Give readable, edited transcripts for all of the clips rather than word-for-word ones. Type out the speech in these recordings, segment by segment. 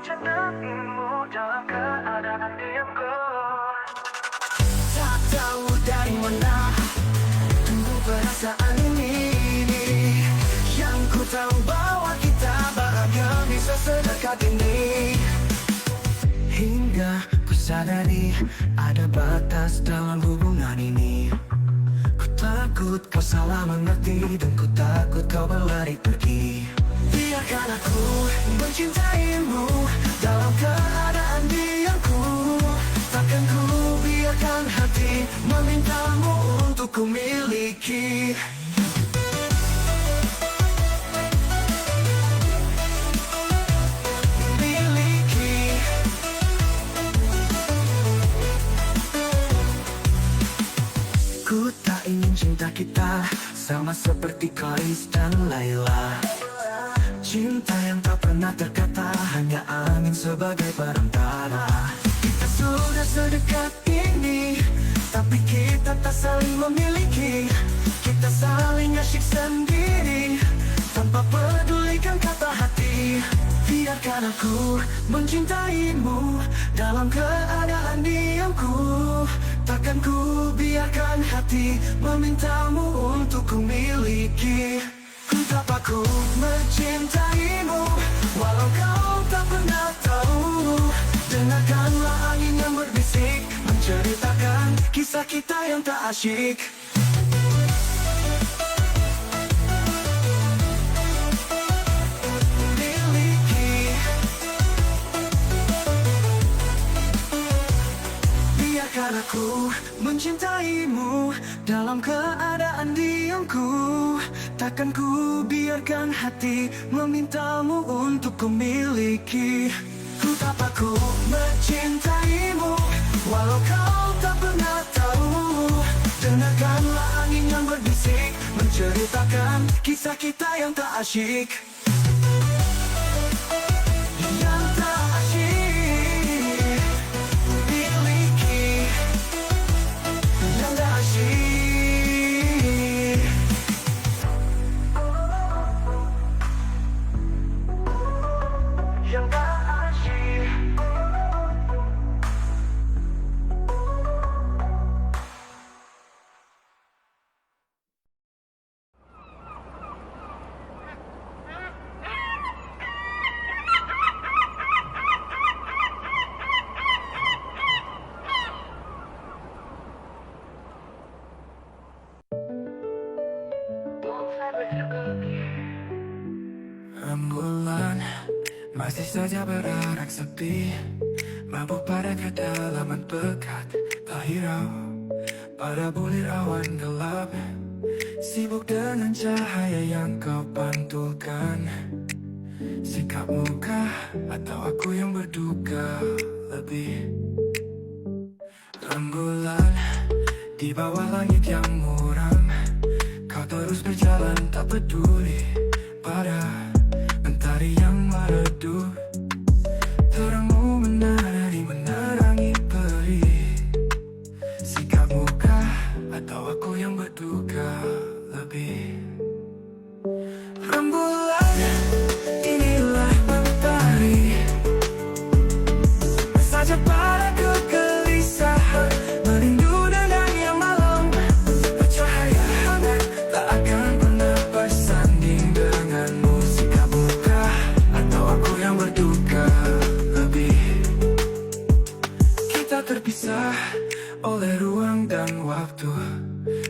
mencintamu dalam keadaan diamku. Tak tahu dari mana tumbuh perasaan ini. Yang ku tahu bahwa kita bahagia bisa sedekat ini. Hingga ku sadari ada batas dalam hubungan ini. Ku takut kau salah mengerti dan ku takut kau berlari pergi. Biarkan aku mencintaimu dalam keadaan diamku. Takkan ku biarkan hati memintamu untuk ku miliki. Ku tak ingin cinta kita sama seperti Kais dan Laila. Cinta yang tak pernah terkata, hanya angin sebagai perantara. Kita sudah sedekat ini, tapi kita tak saling memiliki. Kita saling asyik sendiri, tanpa pedulikan kata hati. Biarkan aku mencintaimu dalam keadaan diamku. Takkan ku biarkan hati memintamu untuk ku miliki. Ku tak aku mencintaimu walau kau tak pernah tahu. Dengarkanlah angin yang berbisik, menceritakan kisah kita yang tak asyik. Biarkan aku mencintaimu dalam keadaan diamku. Takkan ku biarkan hati memintamu untuk ku miliki. Ku tak aku mencintaimu walau kau tak pernah tahu. Dengarkanlah angin yang berbisik, menceritakan kisah kita yang tak asyik. Yang tak asyik miliki. Yang tak asyik. Yang tak asyik. Rembulan masih saja berarak sepi, mabuk pada kedalaman pekat. Tak hirau pada bulir awan gelap, sibuk dengan cahaya yang kau pantulkan. Sikap muka atau aku yang berduka lebih. Rembulan di bawah langit yang muram, kau terus berjalan tak peduli pada mentari yang meredup. Terangmu menari menerangi peri. Sikap muka atau aku yang berduka lebih. Rembulan, inilah mentari, saja pada kegelisahan, merindu dengan yang malam. Bercahaya hangat tak akan pernah bersanding denganmu. Sikap muka atau aku yang berduka lebih. Kita terpisah oleh ruang dan waktu,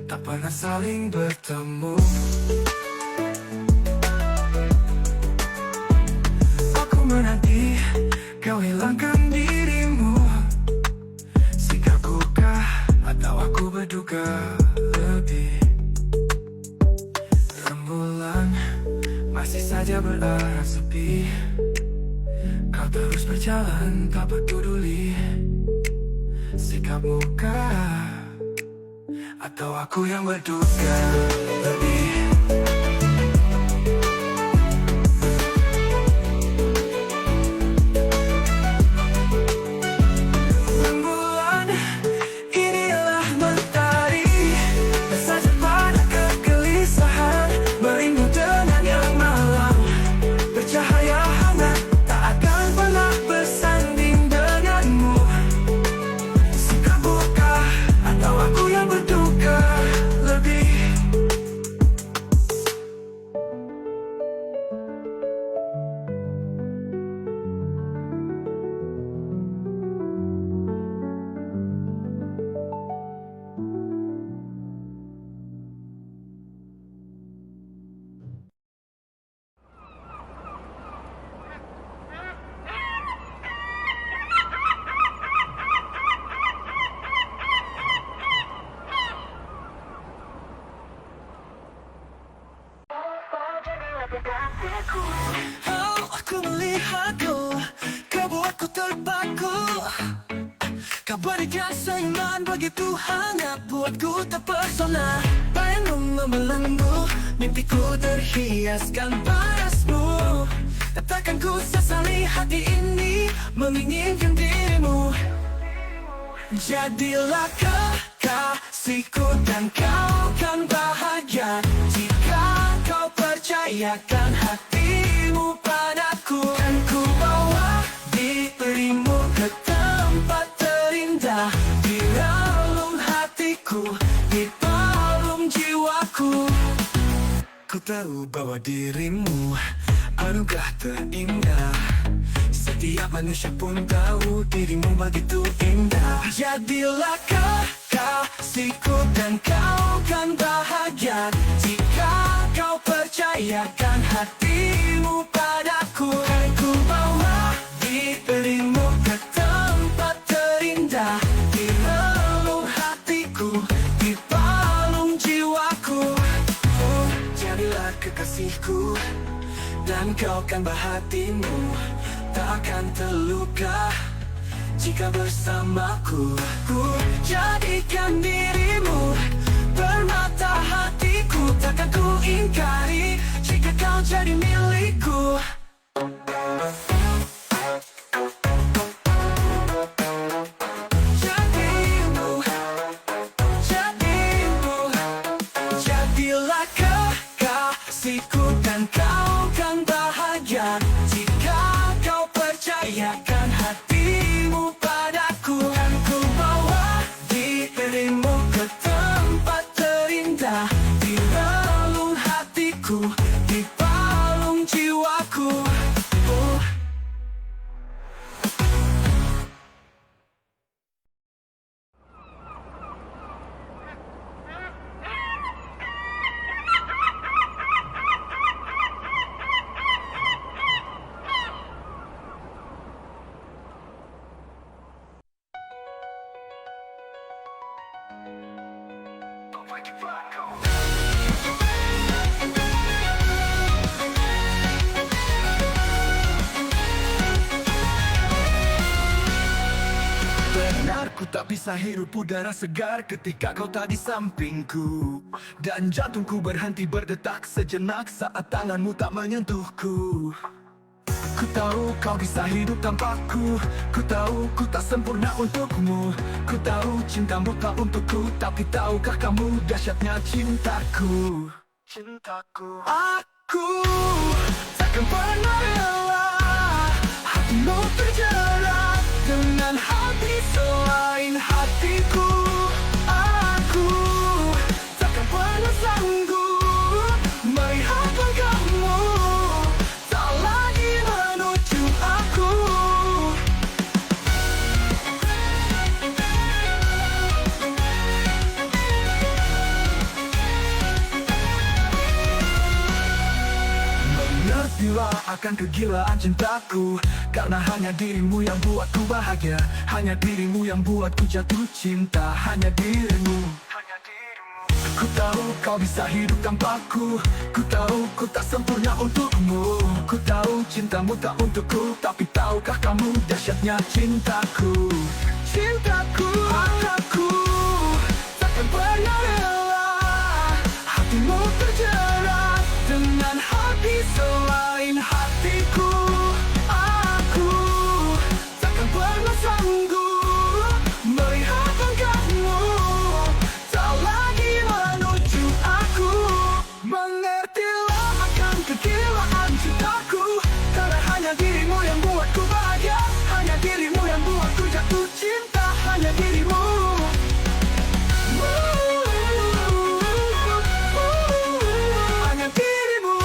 tak pernah saling bertemu. Aku menanti kau hilangkan dirimu. Sikapku kah atau aku berduka lebih. Rembulan masih saja berarak sepi, kau terus berjalan tak peduli. Sikapmu kah atau aku yang berduka lebih. Rembulan, inilah mentari, saja pada kegelisahan, merindu dengan yang malam. Bercahaya hangat tak akan pernah Kau berikan senyuman begitu hangat buatku terpesona. Bayangmu membelenggu, mimpiku terhiaskan parasmu. Takkan ku sesali hati ini menginginkan dirimu. Jadilah kekasihku dan kau kan bahagia jika kau percayakan hatimu padaku. Kan ku bawa dirimu ke tempat terindah di relung hatiku, di palung jiwaku. Ku tahu bahwa dirimu anugerah terindah. Setiap manusia pun tahu dirimu begitu indah. Jadilah kekasihku dan kau kan bahagia jika kau percayakan hatimu padaku. Kan ku bawa dirimu ke tempat terindah di relung hatiku, di palung jiwaku. Jadilah kekasihku dan kau kan hatimu tak akan terluka jika bersamaku. Ku jadikan dirimu permata hatiku, takkan ku ingkari jika kau jadi milikku. Jadilah kekasihku dan kau kan bahagia jika kau percayakan hatimu padaku. Kan ku bawa dirimu ke tempat terindah di relung hatiku, di palung jiwaku. Benar ku tak bisa hirup udara segar ketika kau tak di sampingku. Dan jantungku berhenti berdetak sejenak saat tanganmu tak menyentuhku. Ku tahu kau bisa hidup tanpaku. Ku tahu ku tak sempurna untukmu. Ku tahu cintamu tak untukku, tapi tahukah kamu dahsyatnya cintaku? Aku takkan pernah rela hatimu terjerat dengan hati selain hatiku. Aku takkan pernah sanggup melihat langkahmu tak lagi menuju aku. Mengertilah akan kegilaan cintaku, karena hanya dirimu yang buatku bahagia. Hanya dirimu yang buatku jatuh cinta. Hanya dirimu. Ku tahu kau bisa hidup tanpaku. Ku tahu ku tak sempurna untukmu. Ku tahu cintamu tak untukku, tapi tahukah kamu dahsyatnya cintaku? Cintaku, aku takkan pernah rela hatimu terjerat dengan hati selain hatiku. Aku takkan pernah sanggup melihat langkahmu tak lagi menuju aku. Mengertilah akan kegilaan cintaku, karena hanya dirimu yang buatku bahagia. Hanya dirimu yang buatku jatuh cinta. Hanya dirimu. Hanya dirimu.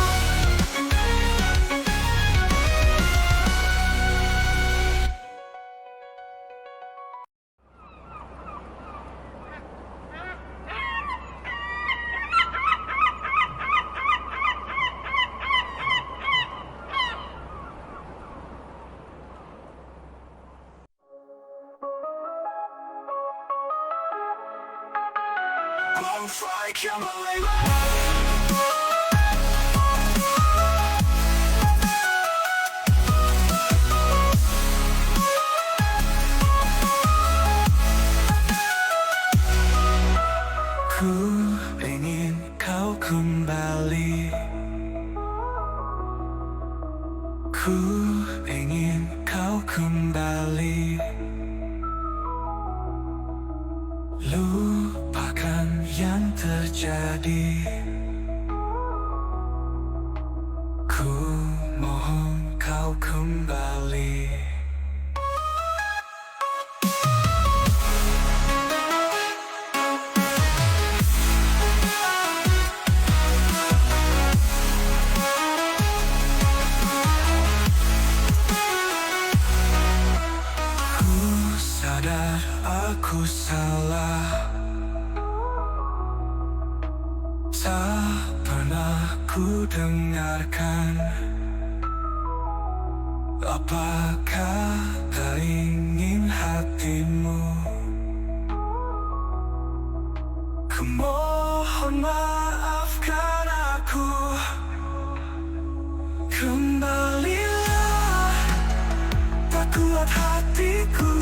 Bonfire, come on, aku salah, tak pernah ku dengarkan apa kata ingin hatimu. Ku mohon maafkan aku, kembalilah. Tak kuat hatiku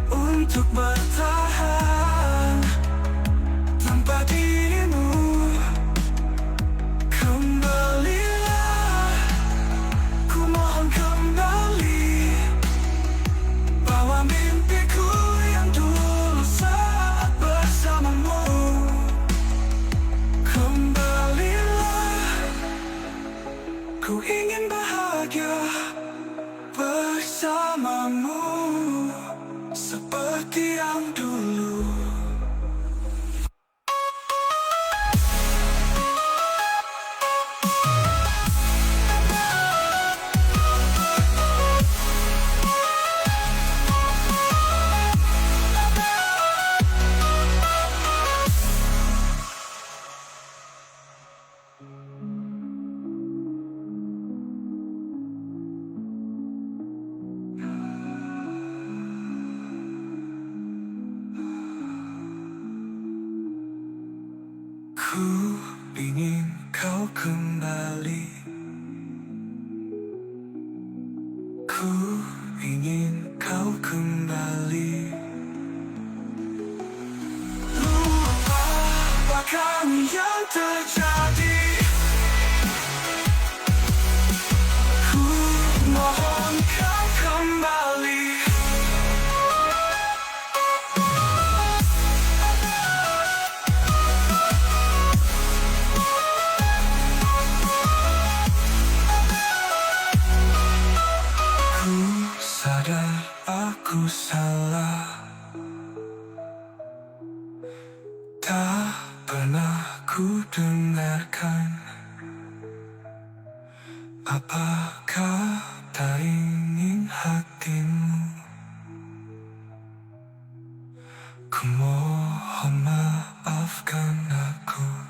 untuk bertahan tanpa dirimu. Kembalilah, ku mohon kembali. Bawa mimpiku yang dulu saat bersamamu. Kembalilah, ku ingin bahagia bersamamu seperti yang dulu. Ku ingin kau kembali. Ku ingin kau kembali. Lupakan yang terjadi. Ku mohon kau kembali. Sadar aku salah, tak pernah ku dengarkan apa kata ingin hatimu. Ku mohon maafkan aku.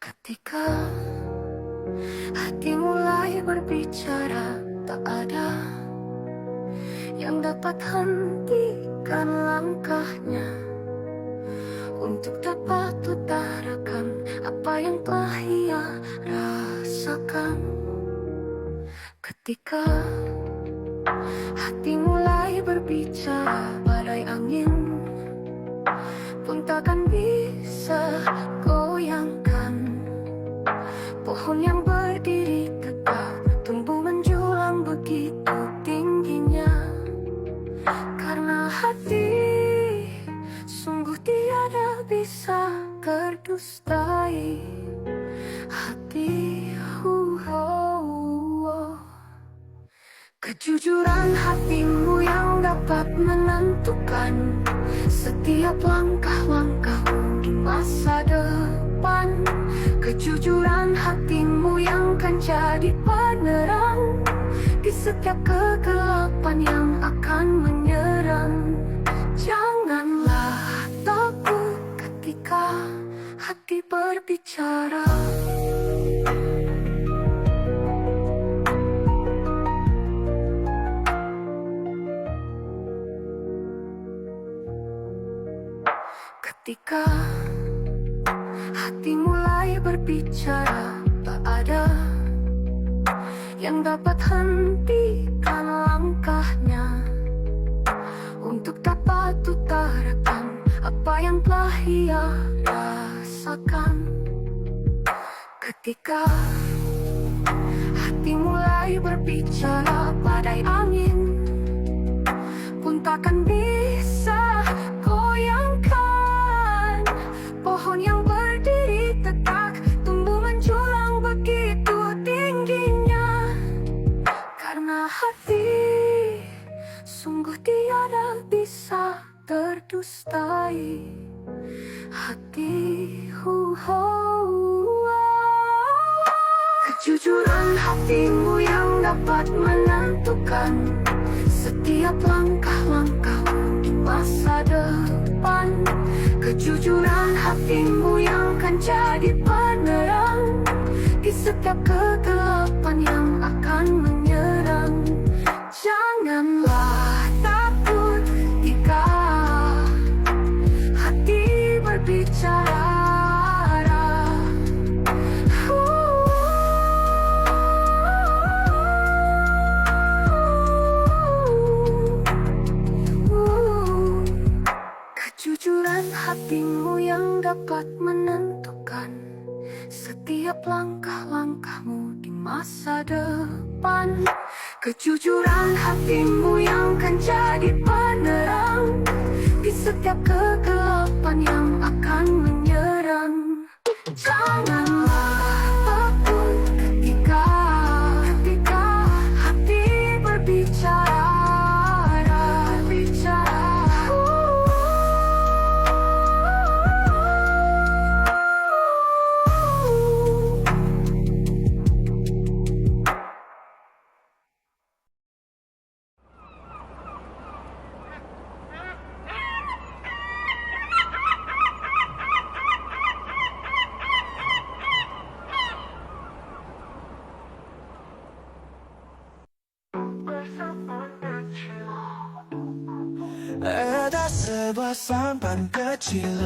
Ketika hati mulai berbicara, tak ada yang dapat hentikan langkahnya untuk dapat utarakan apa yang telah ia rasakan. Ketika hati mulai berbicara, badai angin pun takkan bisa goyangkan. Pohon yang berdiri tegak tumbuh menjulang begitu tingginya, karena hati sungguh tiada bisa terdustai. Hati, kejujuran hatimu yang dapat menentukan setiap langkah-langkahmu di masa depan. Kejujuran hatimu yang kan jadi penerang di setiap kegelapan yang akan menyerang. Janganlah takut ketika hati berbicara. Ketika hati mulai berbicara, tak ada yang dapat hentikan langkahnya untuk dapat utarakan apa yang telah ia rasakan. Ketika hati mulai berbicara, badai angin pun takkan bisa goyangkan pohon yang berdiri tegak, tumbuh menjulang begitu tingginya. Karena hati sungguh tiada bisa terdustai. Hati kejujuran hatimu yang dapat menentukan setiap langkah-langkahmu di masa depan. Kejujuran hatimu yang akan jadi penerang di setiap kegelapan yang akan menyerang. Janganlah takut jika hati berbicara. Kejujuran hatimu yang dapat menentukan setiap langkah-langkahmu di masa depan. Kejujuran hatimu yang akan jadi penerang di setiap kegelapan yang akan menyerang. Janganlah takut ketika hati berbicara. Ada sebuah sampan kecil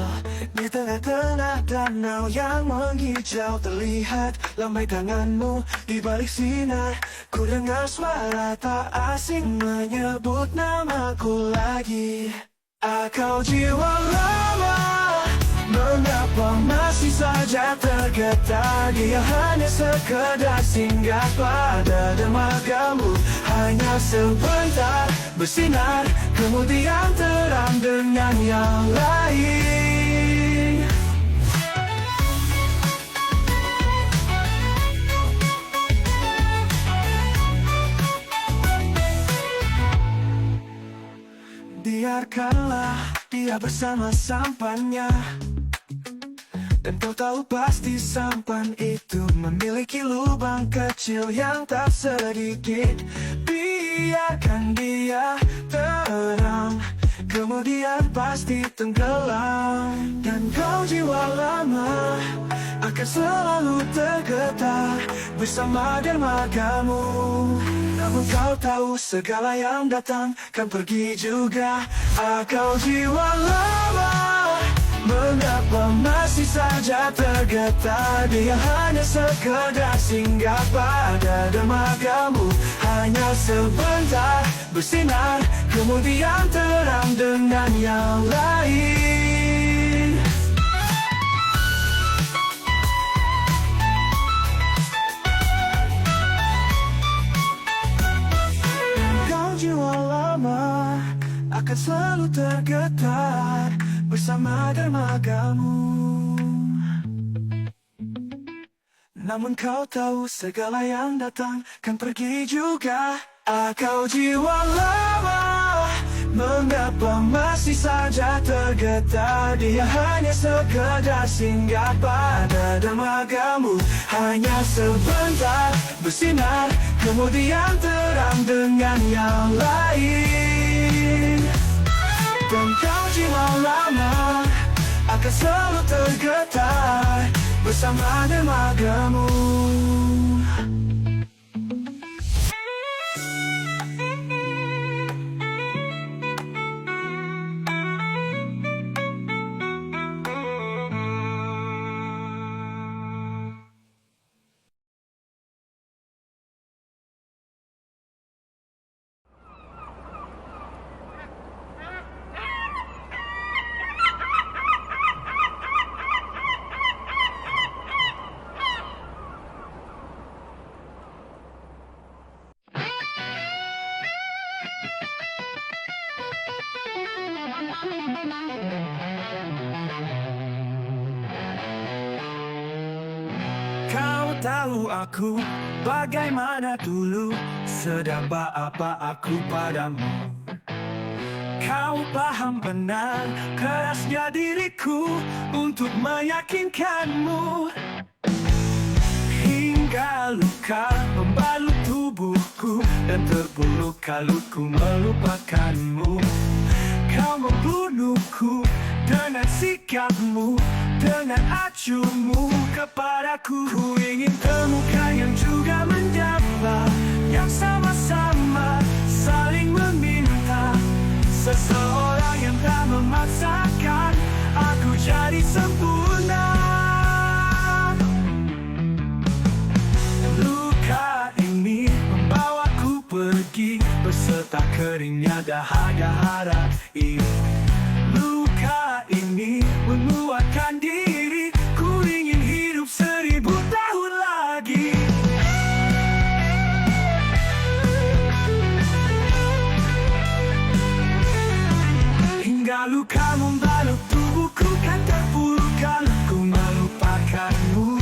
di tengah-tengah danau yang menghijau. Terlihat lambai tanganmu di balik sinar. Ku dengar suara tak asing menyebut namaku lagi. Kau jiwa lama, mengapa masih saja tergetar? Dia hanya sekedar singgah pada dermagamu. Hanya sebentar bersinar, kemudian terang dengan yang lain. Biarkanlah dia bersama sampannya, dan kau tahu pasti sampan itu memiliki lubang kecil yang tak sedikit. Biarkan dia terang, kemudian pasti tenggelam. Dan kau jiwa lama akan selalu tergetar bersama dermagamu. Namun kau tahu segala yang datang kan pergi juga. Kau jiwa lama, mengapa masih saja tergetar? Dia hanya sekedar singgah pada dermagamu. Hanya sebentar bersinar, kemudian terang dengan yang lain. Kau jiwa lama akan selalu tergetar bersama dermagamu. Namun kau tahu segala yang datang kan pergi juga. Kau jiwa lama, mengapa masih saja tergetar? Dia hanya sekedar singgah pada dermagamu. Hanya sebentar bersinar, kemudian terang dengan yang lain. Dan kau jiwa lama akan selalu tergetar bersama dermagamu. tahu aku bagaimana dulu, sedapa apa aku padamu. Kau paham benar kerasnya diriku untuk meyakinkanmu. Hingga luka membalut tubuhku dan terpuruk kalutku melupakanmu. Kau membunuhku dengan sikapmu, dengan acuhmu kepadaku. Ku ingin temukan yang juga mendamba, yang sama-sama saling meminta. Seseorang yang tak memaksakan aku jadi sempurna. Luka ini membawaku pergi beserta keringnya dahaga ini. Luka ini menguatkan diri, ku ingin hidup 1000 tahun lagi. Hingga luka membalut tubuhku kan terpuruk kalutku melupakanmu.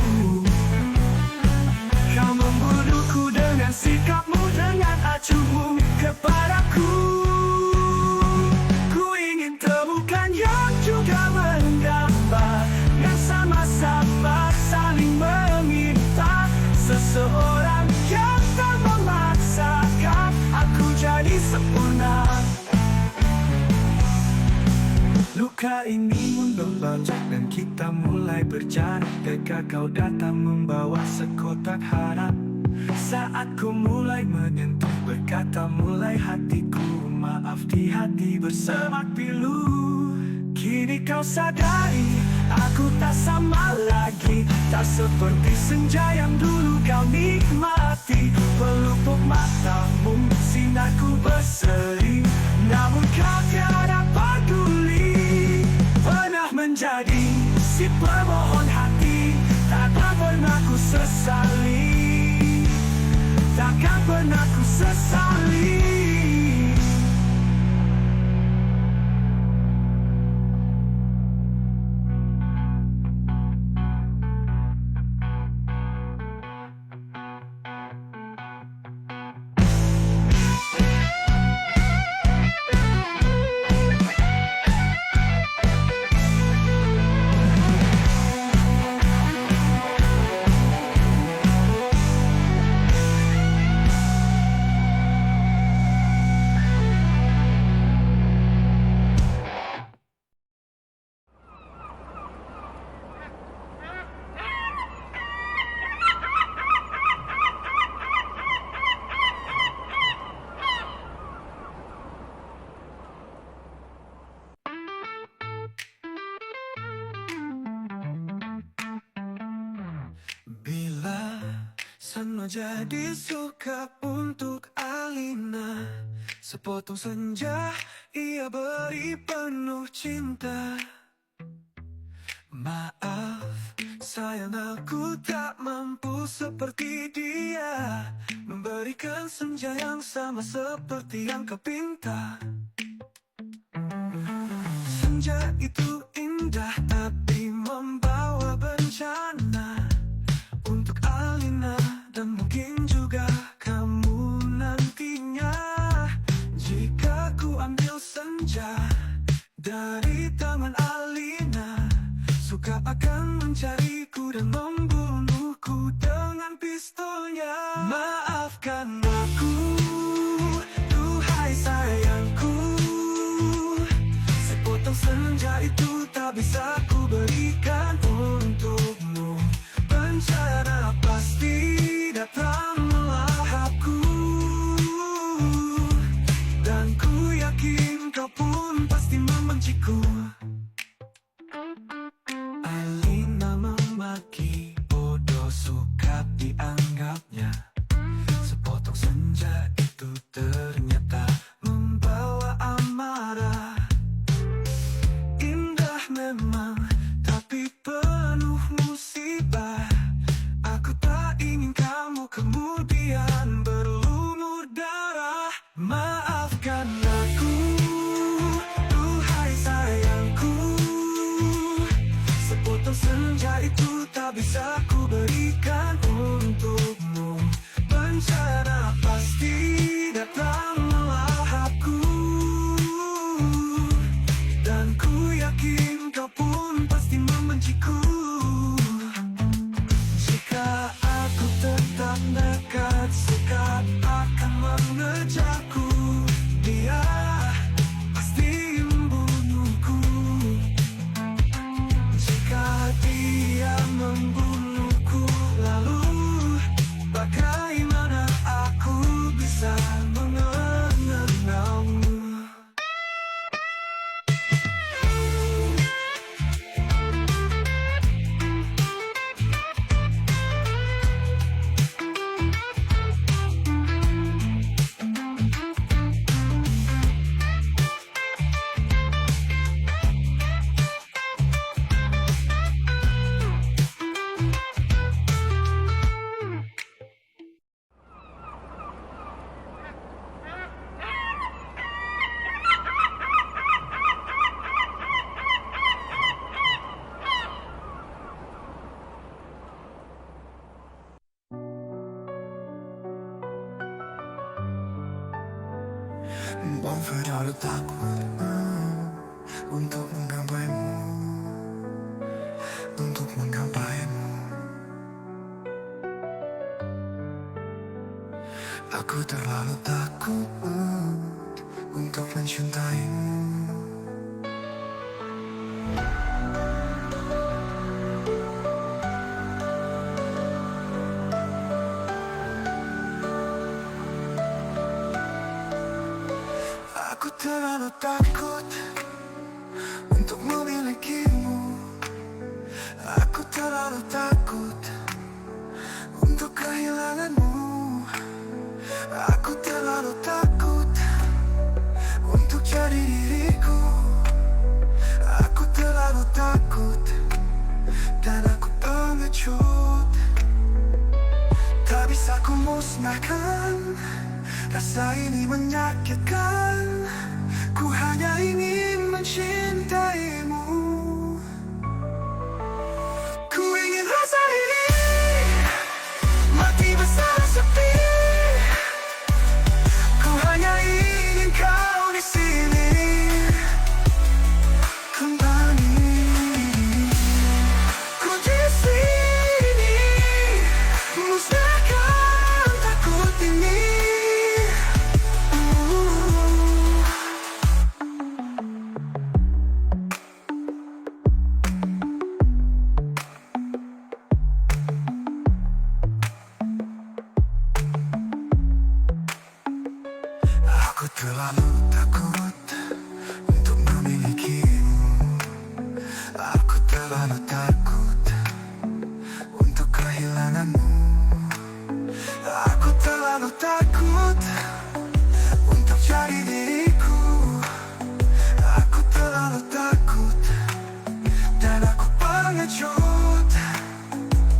Kau membunuhku dengan sikapmu, dengan acuhmu kepadaku. Ku ingin temukan yang juga mendamba, yang sama-sama saling meminta. Seseorang yang tak memaksakan aku jadi sempurna. Luka ini memberontak dan kita mulai berjalan. Ketika kau datang membawa sekotak harap. Saat ku mulai menyentuh, berkata mulai hatiku, maaf di hati bersemak pilu. Kini kau sadari aku tak sama lagi, tak seperti senja yang dulu kau nikmati. Pelupuk matamu sinarku berseri, namun kau tiada peduli. Pernah menjadi si pemohon hati, takkan pernah ku sesali. Takkan pernah ku sesali. Bila Sana jadi suka untuk Alina, sepotong senja ia beri penuh cinta. Maaf sayang, aku tak mampu seperti dia, memberikan senja yang sama seperti yang kau pinta. Senja itu indah tapi membawa bencana untuk Alina dan mungkin juga kamu nantinya. Jika ku ambil senja dari tangan Alina, suka akan mencariku dan membunuhku dengan pistolnya. Maafkan aku, duhai sayangku, sepotong senja itu tak bisa ku berikan untukmu. Bencana pasti datang melahapku, dan ku yakin kau pun pasti membenciku. Alina memaki, bodoh suka dianggapnya. Sepotong senja itu ternyata membawa amarah. Indah memang, tapi Terlalu takut untuk menggapaimu, untuk menggapaimu. Aku terlalu takut untuk mencintaimu. Aku terlalu takut untuk memilikimu. Aku terlalu takut untuk kehilanganmu. Aku terlalu takut untuk jadi diriku. Aku terlalu takut dan aku pengecut. Tak bisa ku musnahkan rasa ini menyakitkan. Ku hanya ingin mencintaimu. Ku ingin rasa ini mati bersama sepi. Ku hanya ingin kau di sini kembali. Ku di sini musnahkan takut ini. Aku terlalu takut untuk memilikimu. Aku terlalu takut untuk kehilanganmu. Aku terlalu takut untuk jadi diriku. Aku terlalu takut dan aku pengecut.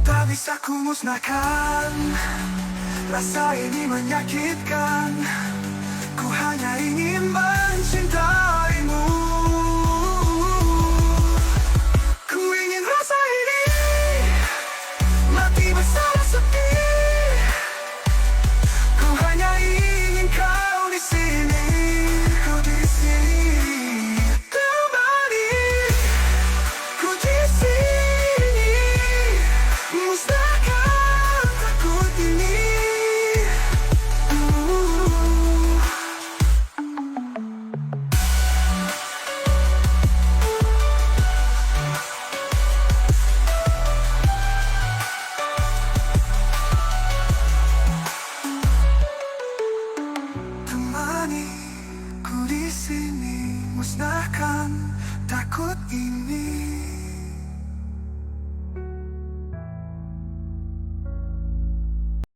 Tak bisa ku musnahkan rasa ini menyakitkan. Ku hanya ingin mencintaimu. Ku ingin rasa ini mati bersama sepi. Ku hanya ingin kau di sini, kau di sini kembali. Ku di sini musnahkan takut ini. Temani ku di sini, musnahkan takut ini.